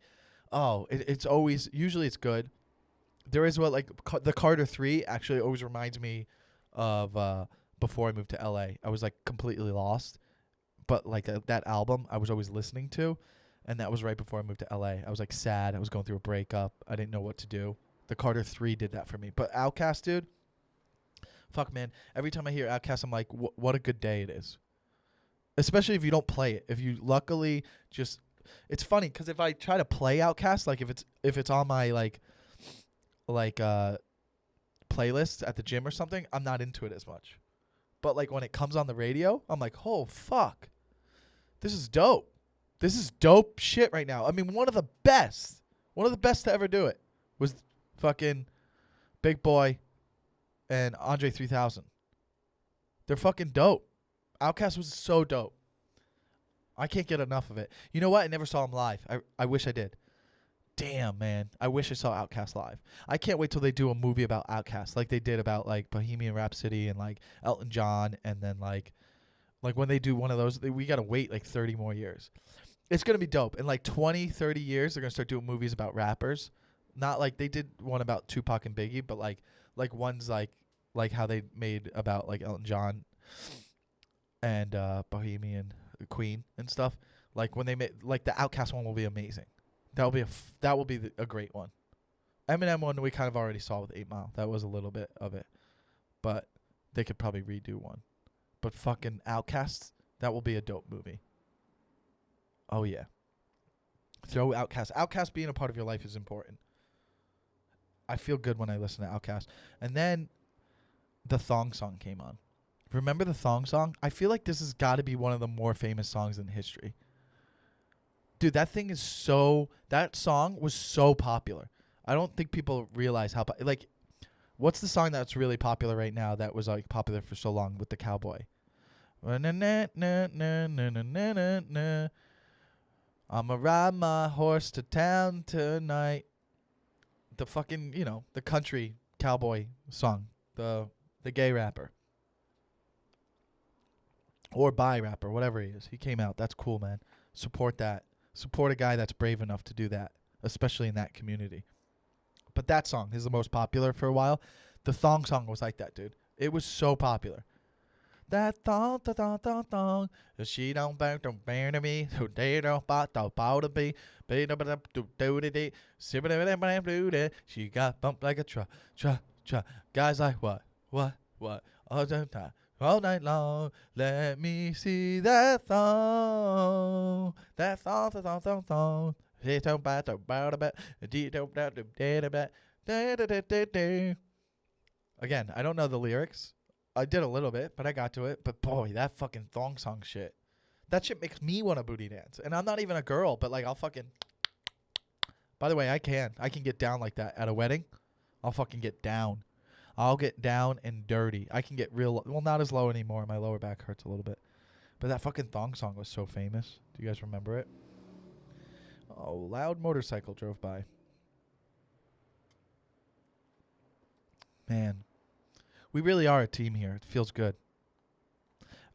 oh, it's always usually it's good. There is the Carter 3 actually always reminds me of before I moved to LA. I was like completely lost, but like that album I was always listening to, and that was right before I moved to LA. I was like sad. I was going through a breakup. I didn't know what to do. The Carter 3 did that for me. But Outkast, dude, fuck, man. Every time I hear Outkast, I'm like, what a good day it is. Especially if you don't play it. If you luckily just, it's funny because if I try to play Outkast, like if it's on my like playlist at the gym or something, I'm not into it as much. But like when it comes on the radio, I'm like, oh fuck, this is dope. This is dope shit right now. I mean, one of the best to ever do it was fucking Big Boy and Andre 3000. They're fucking dope. Outkast was so dope. I can't get enough of it. You know what? I never saw him live. I wish I did. Damn, man. I wish I saw Outkast live. I can't wait till they do a movie about Outkast like they did about like Bohemian Rhapsody and like Elton John, and then like when they do one of those, we got to wait like 30 more years. It's going to be dope. In like 20, 30 years, they're going to start doing movies about rappers. Not like they did one about Tupac and Biggie, but like ones like how they made about like Elton John and Bohemian Queen and stuff. Like when they made like the Outkast one will be amazing. That will be a great one. Eminem one we kind of already saw with 8 Mile. That was a little bit of it, but they could probably redo one. But fucking Outkast, that will be a dope movie. Oh yeah. Throw Outkast. Outkast being a part of your life is important. I feel good when I listen to Outkast. And then the Thong Song came on. Remember the Thong Song? I feel like this has got to be one of the more famous songs in history. Dude, that song was so popular. I don't think people realize how, what's the song that's really popular right now that was like popular for so long with the cowboy? I'ma ride my horse to town tonight. The fucking, the country cowboy song. The gay rapper. Or bi rapper, whatever he is. He came out. That's cool, man. Support that. Support a guy that's brave enough to do that, especially in that community. But that song is the most popular for a while. The Thong Song was like that, dude. It was so popular. That thong, thong, thong, thong, thong. She don't back to bear to me. Who they don't bot the bow to be. She got bumped like a truck. Guys like what? All the time, all night long. Let me see that thong. That thong, thong, thong, thong, thong. He don't bite the bow to bet. He don't bite the day to bet. Again, I don't know the lyrics. I did a little bit, but I got to it. But boy, that fucking thong song shit. That shit makes me want to booty dance. And I'm not even a girl, but like I'll fucking. By the way, I can get down like that at a wedding. I'll fucking get down. I'll get down and dirty. I can get real. Well, not as low anymore. My lower back hurts a little bit. But that fucking thong song was so famous. Do you guys remember it? Oh, loud motorcycle drove by. Man, we really are a team here. It feels good.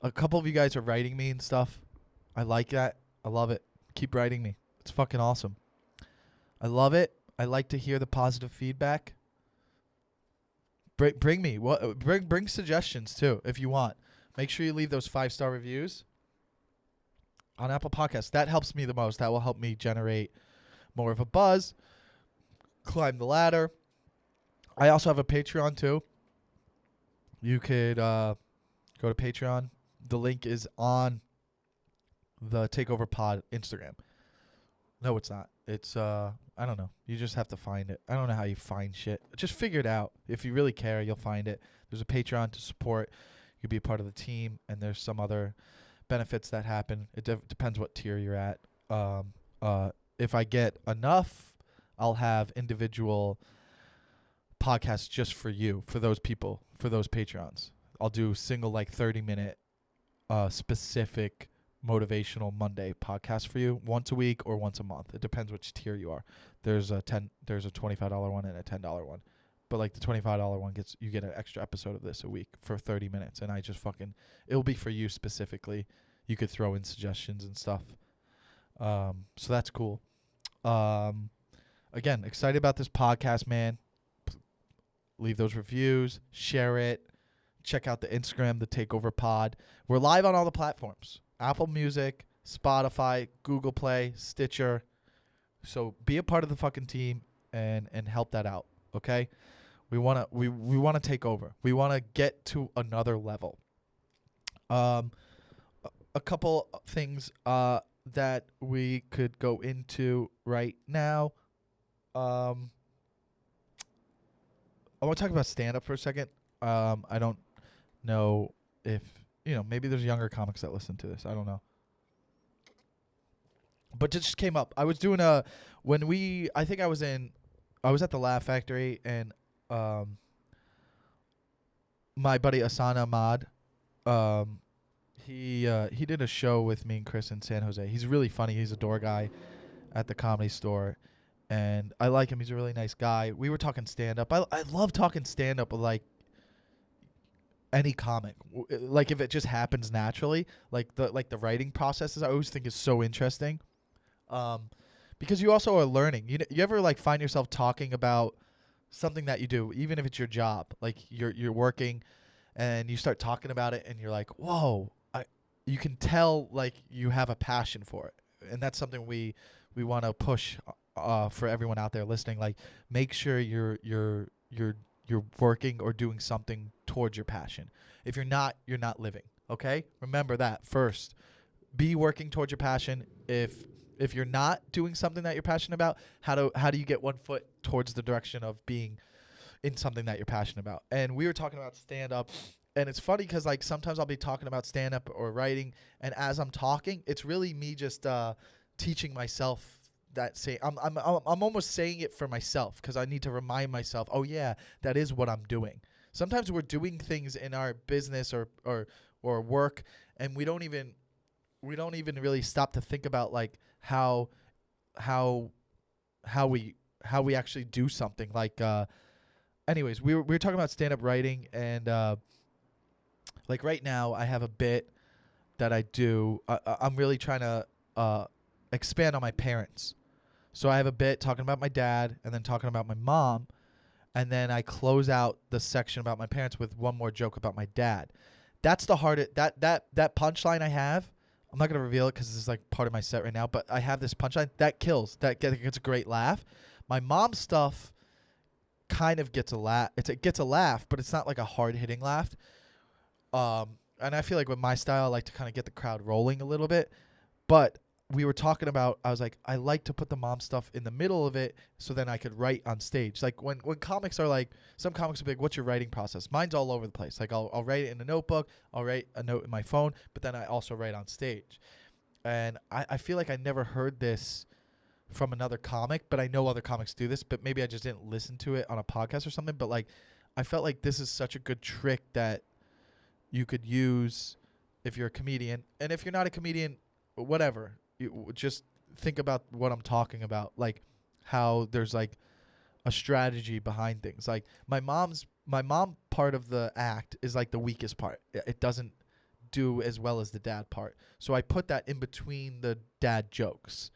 A couple of you guys are writing me and stuff. I like that. I love it. Keep writing me. It's fucking awesome. I love it. I like to hear the positive feedback. Bring me bring suggestions too if you want. Make sure you leave those 5-star reviews on Apple Podcasts. That helps me the most. That will help me generate more of a buzz, climb the ladder. I also have a Patreon too. You could go to Patreon. The link is on the Takeover Pod Instagram. No, it's not. It's I don't know. You just have to find it. I don't know how you find shit. Just figure it out. If you really care, you'll find it. There's a Patreon to support. You could be a part of the team, and there's some other benefits that happen. It depends what tier you're at. If I get enough, I'll have individual podcasts just for you, for those people, for those Patreons. I'll do single 30-minute specific motivational Monday podcast for you once a week or once a month. It depends which tier you are. There's a $25 one and a $10 one. But the $25 one you get an extra episode of this a week for 30 minutes, and I just it'll be for you specifically. You could throw in suggestions and stuff. So that's cool. Again, excited about this podcast, man. Leave those reviews, share it, check out the Instagram, the Takeover Pod. We're live on all the platforms: Apple Music, Spotify, Google Play, Stitcher. So be a part of the fucking team and help that out, okay? We wanna take over. We wanna get to another level. A couple things that we could go into right now. I want to talk about stand-up for a second. I don't know if, maybe there's younger comics that listen to this. I don't know. But it just came up. I was doing I was at the Laugh Factory, and my buddy Asana Ahmad, he did a show with me and Chris in San Jose. He's really funny. He's a door guy at the Comedy Store, and I like him. He's a really nice guy. We were talking stand-up. I love talking stand-up with, any comic. If it just happens naturally, the writing processes, I always think is so interesting. Because you also are learning. You ever find yourself talking about something that you do, even if it's your job, you're working, and you start talking about it, and you're like, whoa, you can tell you have a passion for it, and that's something we want to push for everyone out there listening. Make sure you're working or doing something towards your passion. If you're not living. Okay, remember that first. Be working towards your passion. If you're not doing something that you're passionate about, how do you get one foot towards the direction of being in something that you're passionate about? And we were talking about stand-up, and it's funny because sometimes I'll be talking about stand-up or writing, and as I'm talking, it's really me just teaching myself that I'm almost saying it for myself because I need to remind myself, oh yeah, that is what I'm doing. Sometimes we're doing things in our business or work, and we don't even really stop to think about how we actually do something. Anyways, we were talking about stand-up writing, and right now I have a bit that I do. I'm really trying to expand on my parents. So I have a bit talking about my dad and then talking about my mom, and then I close out the section about my parents with one more joke about my dad. That's the hardest. That punchline I have. I'm not gonna reveal it because this is like part of my set right now. But I have this punchline that kills. That gets a great laugh. My mom's stuff kind of gets a laugh. It gets a laugh, but it's not like a hard hitting laugh. And I feel like with my style, I like to kind of get the crowd rolling a little bit. But we were talking about, I was like, I like to put the mom stuff in the middle of it so then I could write on stage. Like when comics are like, some comics will be like, what's your writing process? Mine's all over the place. Like I'll write it in a notebook. I'll write a note in my phone, but then I also write on stage. And I feel like I never heard this from another comic, but I know other comics do this, but maybe I just didn't listen to it on a podcast or something. But like, I felt like this is such a good trick that you could use if you're a comedian. And if you're not a comedian, whatever, you just think about what I'm talking about, like how there's like a strategy behind things. Like my mom part of the act is like the weakest part. It doesn't do as well as the dad part. So I put that in between the dad jokes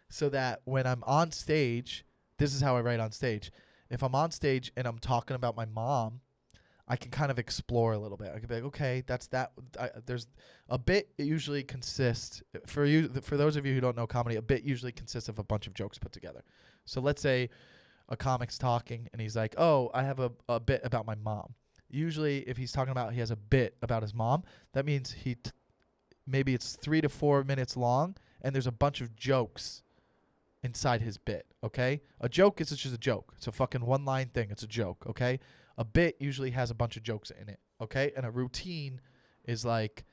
so that when I'm on stage, this is how I write on stage. If I'm on stage and I'm talking about my mom, I can kind of explore a little bit. I can be like, okay, that's that. There's a bit. It usually consists for those of you who don't know comedy. A bit usually consists of a bunch of jokes put together. So let's say a comic's talking and he's like, "Oh, I have a bit about my mom." Usually, if he's talking about he has a bit about his mom, that means maybe it's 3 to 4 minutes long, and there's a bunch of jokes inside his bit. Okay, a joke is just a joke. It's a fucking one-line thing. It's a joke. Okay. A bit usually has a bunch of jokes in it, okay? And a routine is like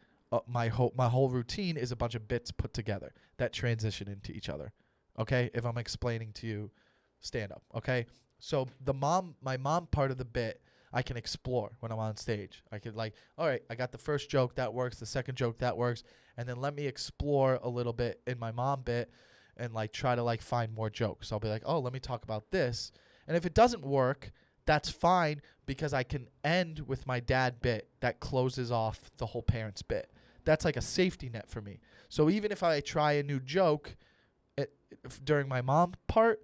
my whole routine is a bunch of bits put together that transition into each other, okay? If I'm explaining to you stand up, okay? So my mom part of the bit I can explore when I'm on stage. I could like, all right, I got the first joke that works, the second joke that works, and then let me explore a little bit in my mom bit and like try to like find more jokes. I'll be like, oh, let me talk about this, and if it doesn't work, that's fine because I can end with my dad bit that closes off the whole parents bit. That's like a safety net for me. So even if I try a new joke during my mom part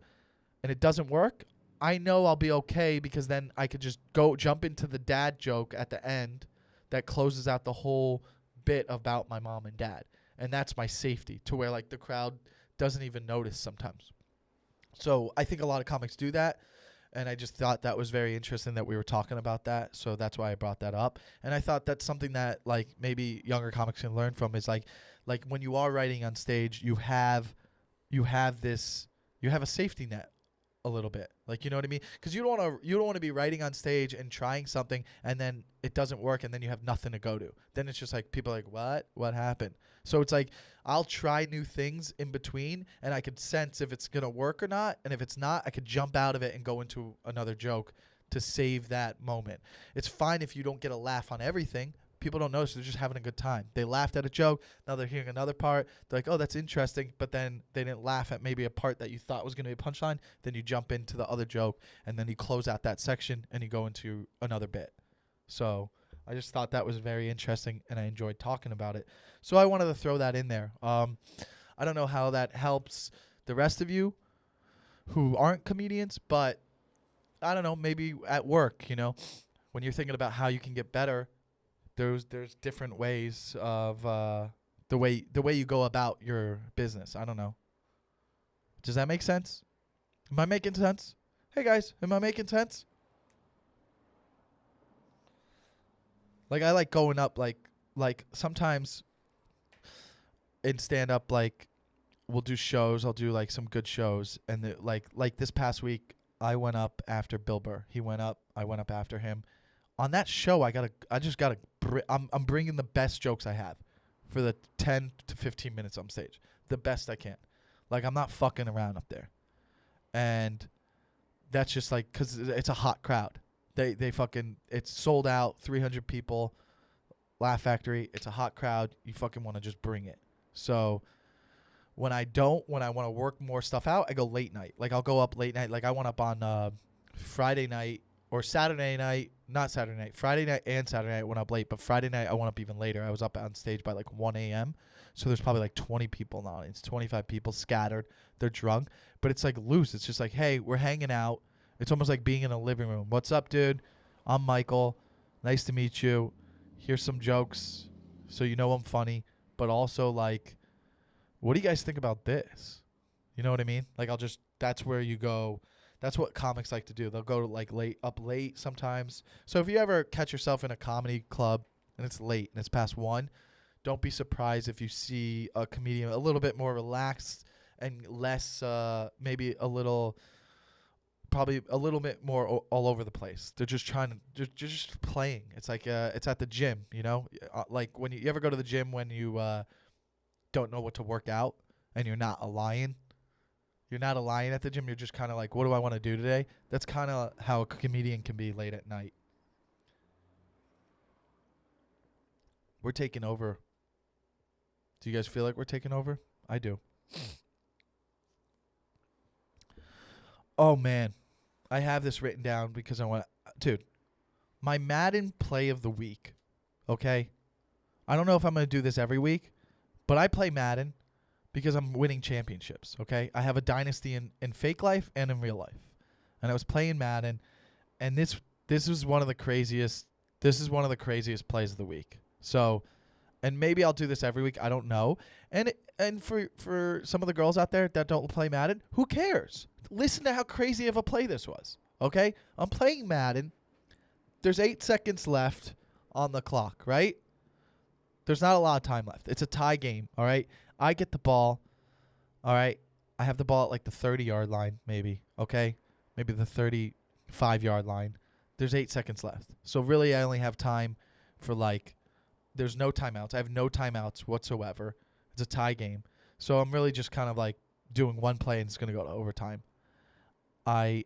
and it doesn't work, I know I'll be okay because then I could just jump into the dad joke at the end that closes out the whole bit about my mom and dad. And that's my safety to where like the crowd doesn't even notice sometimes. So I think a lot of comics do that. And I just thought that was very interesting that we were talking about that. So that's why I brought that up. And I thought that's something that like maybe younger comics can learn from is like when you are writing on stage, you have a safety net a little bit. Like, you know what I mean? Because you don't want to be writing on stage and trying something and then it doesn't work and then you have nothing to go to. Then it's just like people are like, what happened? So it's like I'll try new things in between and I could sense if it's going to work or not. And if it's not, I could jump out of it and go into another joke to save that moment. It's fine if you don't get a laugh on everything. People don't notice. They're just having a good time. They laughed at a joke. Now they're hearing another part. They're like, oh, that's interesting. But then they didn't laugh at maybe a part that you thought was going to be a punchline. Then you jump into the other joke, and then you close out that section, and you go into another bit. So I just thought that was very interesting, and I enjoyed talking about it. So I wanted to throw that in there. I don't know how that helps the rest of you who aren't comedians, but I don't know, maybe at work, you know, when you're thinking about how you can get better, there's different ways of the way you go about your business. I don't know. Does that make sense? Am I making sense? Hey guys, am I making sense? Like I like going up like sometimes in stand up, like we'll do shows. I'll do like some good shows, and like this past week I went up after Bill Burr. He went up. I went up after him. On that show, I'm bringing the best jokes I have for the 10 to 15 minutes on stage. The best I can. Like, I'm not fucking around up there. And that's just like, because it's a hot crowd. It's sold out, 300 people, Laugh Factory. It's a hot crowd. You fucking want to just bring it. So when I want to work more stuff out, I go late night. Like, I'll go up late night. Like, I went up on Friday night. Or Saturday night, not Saturday night, Friday night and Saturday night I went up late, but Friday night I went up even later. I was up on stage by like 1 a.m. So there's probably like 20 people in the audience, 25 people scattered. They're drunk, but it's like loose. It's just like, hey, we're hanging out. It's almost like being in a living room. What's up, dude? I'm Michael. Nice to meet you. here's some jokes, so you know I'm funny, but also like, what do you guys think about this? You know what I mean? Like that's where you go. That's what comics like to do. They'll go to like up late sometimes. So if you ever catch yourself in a comedy club and it's late and it's past 1, don't be surprised if you see a comedian a little bit more relaxed and less, maybe probably a little bit more all over the place. They're just just playing. It's like it's at the gym, you know, like when you ever go to the gym when you don't know what to work out and you're not a lion. You're not a lion at the gym. You're just kind of like, what do I want to do today? That's kind of how a comedian can be late at night. We're taking over. Do you guys feel like we're taking over? I do. Oh, man. I have this written down because I want to. Dude, my Madden play of the week. Okay? I don't know if I'm going to do this every week, but I play Madden because I'm winning championships, okay? I have a dynasty in fake life and in real life. And I was playing Madden, and this is one of the craziest plays of the week. So, and maybe I'll do this every week, I don't know. And for some of the girls out there that don't play Madden, who cares? Listen to how crazy of a play this was, okay? I'm playing Madden. There's 8 seconds left on the clock, right? There's not a lot of time left. It's a tie game, all right? I get the ball, all right? I have the ball at like the 30-yard line maybe, okay? Maybe the 35-yard line. There's 8 seconds left. So really I only have time for like, there's no timeouts. I have no timeouts whatsoever. It's a tie game. So I'm really just kind of like doing one play and it's going to go to overtime. I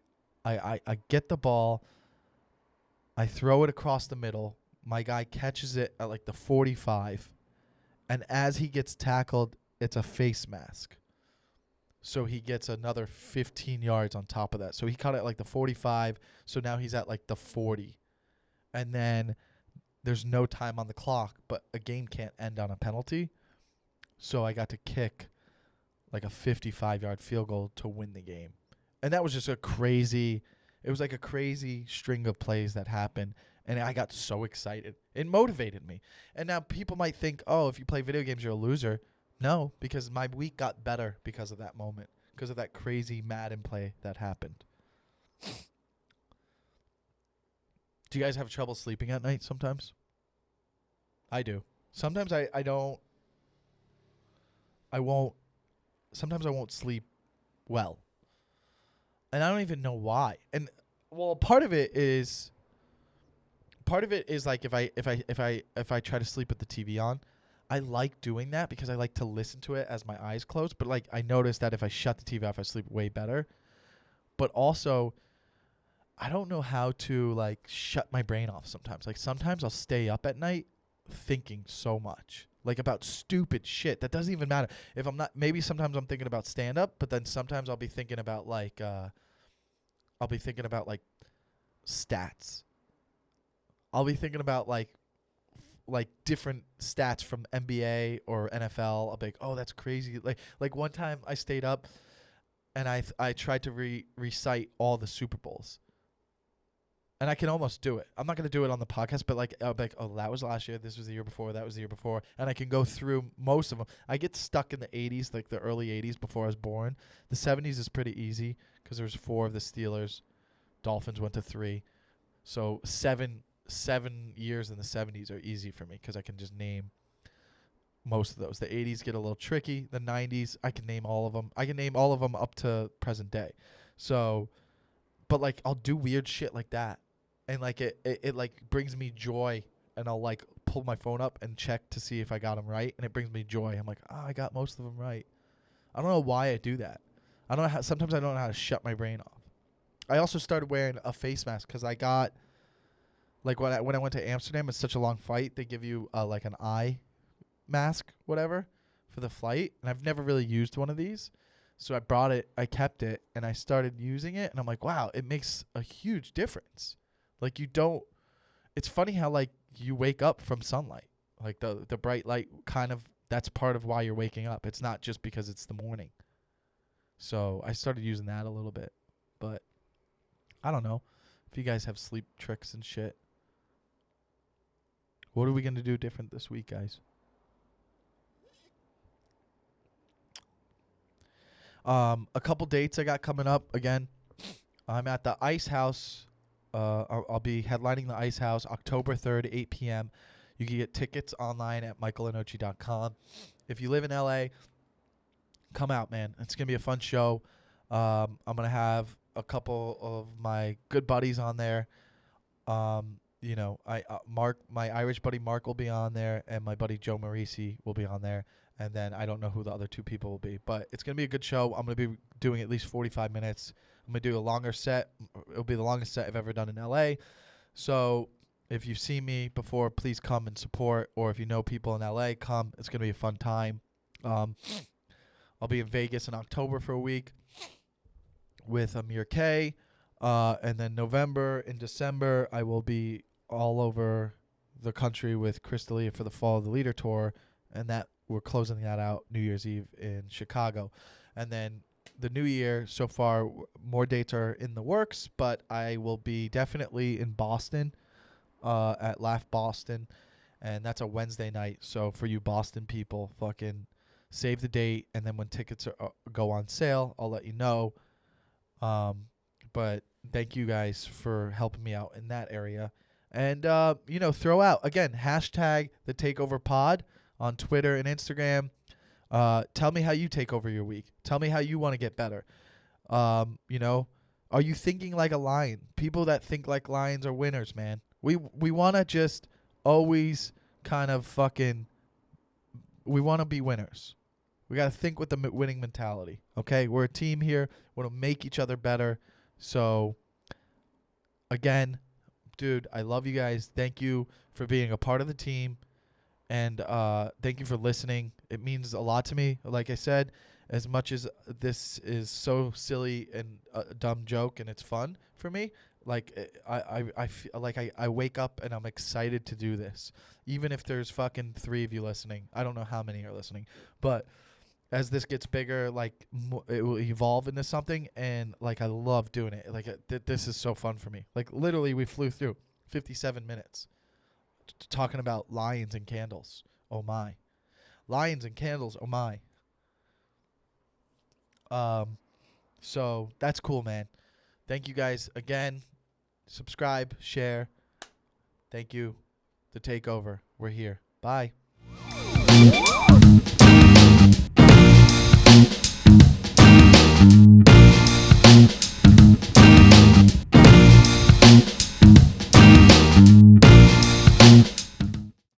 get the ball. I throw it across the middle. My guy catches it at like the 45. And as he gets tackled, it's a face mask. So he gets another 15 yards on top of that. So he caught it at like the 45. So now he's at like the 40. And then there's no time on the clock, but a game can't end on a penalty. So I got to kick like a 55-yard field goal to win the game. And that was just it was like a crazy string of plays that happened. And I got so excited. It motivated me. And now people might think, oh, if you play video games, you're a loser. No, because my week got better because of that moment, because of that crazy Madden play that happened. Do you guys have trouble sleeping at night sometimes? I do. Sometimes I don't. Sometimes I won't sleep well. And I don't even know why. And well, part of it is like if I try to sleep with the TV on, I like doing that because I like to listen to it as my eyes close. But like I notice that if I shut the TV off, I sleep way better. But also, I don't know how to like shut my brain off sometimes. Like sometimes I'll stay up at night thinking so much. Like about stupid shit that doesn't even matter. If I'm not, maybe sometimes I'm thinking about stand up, but then sometimes I'll be thinking about like stats. I'll be thinking about like different stats from NBA or NFL. I'll be like, oh, that's crazy. Like one time I stayed up and I tried to recite all the Super Bowls. And I can almost do it. I'm not going to do it on the podcast, but like I'll be like, oh, that was last year. This was the year before. That was the year before. And I can go through most of them. I get stuck in the 80s, like the early 80s before I was born. The 70s is pretty easy because there's 4 of the Steelers. Dolphins went to 3. So 7 years in the 70s are easy for me because I can just name most of those. The 80s get a little tricky. The 90s, I can name all of them. I can name all of them up to present day. So, but like I'll do weird shit like that. And like it like brings me joy, and I'll like pull my phone up and check to see if I got them right, and it brings me joy. I'm like, oh, I got most of them right. I don't know why I do that. I don't know how. Sometimes I don't know how to shut my brain off. I also started wearing a face mask because I got like when I went to Amsterdam. It's such a long flight. They give you like an eye mask, whatever, for the flight, and I've never really used one of these. So I brought it, I kept it, and I started using it, and I'm like, wow, it makes a huge difference. Like it's funny how like you wake up from sunlight, like the bright light kind of, that's part of why you're waking up. It's not just because it's the morning. So I started using that a little bit, but I don't know if you guys have sleep tricks and shit. What are we going to do different this week, guys? A couple dates I got coming up. Again, I'm at the Ice House. I'll be headlining the Ice House October 3rd, 8 p.m. You can get tickets online at michaellenoci.com. If you live in L.A., come out, man. It's going to be a fun show. I'm going to have a couple of my good buddies on there. Mark, my Irish buddy Mark will be on there, and my buddy Joe Marisi will be on there. And then I don't know who the other two people will be. But it's going to be a good show. I'm going to be doing at least 45 minutes. I'm going to do a longer set. It'll be the longest set I've ever done in L.A. So if you've seen me before, please come and support. Or if you know people in L.A., come. It's going to be a fun time. I'll be in Vegas in October for a week with Amir K. And then November and December, I will be all over the country with Chris D'Elia for the Fall of the Leader Tour. And that we're closing that out New Year's Eve in Chicago. And then the new year, so far, more dates are in the works, but I will be definitely in Boston at Laugh Boston. And that's a Wednesday night. So for you Boston people, fucking save the date. And then when tickets go on sale, I'll let you know. But thank you guys for helping me out in that area. And, throw out, again, hashtag the Takeover Pod on Twitter and Instagram. Tell me how you take over your week. Tell me how you want to get better. Are you thinking like a lion? People that think like lions are winners, man. We want to just always kind of we want to be winners. We got to think with the winning mentality, okay? We're a team here. We want to make each other better. So, again, dude, I love you guys. Thank you for being a part of the team. And thank you for listening. It means a lot to me. Like I said, as much as this is so silly and a dumb joke and it's fun for me, like I feel like I wake up and I'm excited to do this. Even if there's fucking 3 of you listening. I don't know how many are listening. But as this gets bigger, like it will evolve into something. And like I love doing it. Like this is so fun for me. Like literally we flew through 57 minutes. Talking about lions and candles. Oh my. Lions and candles. Oh my. So that's cool, man. Thank you guys again. Subscribe, share. Thank you. The Takeover. We're here. Bye.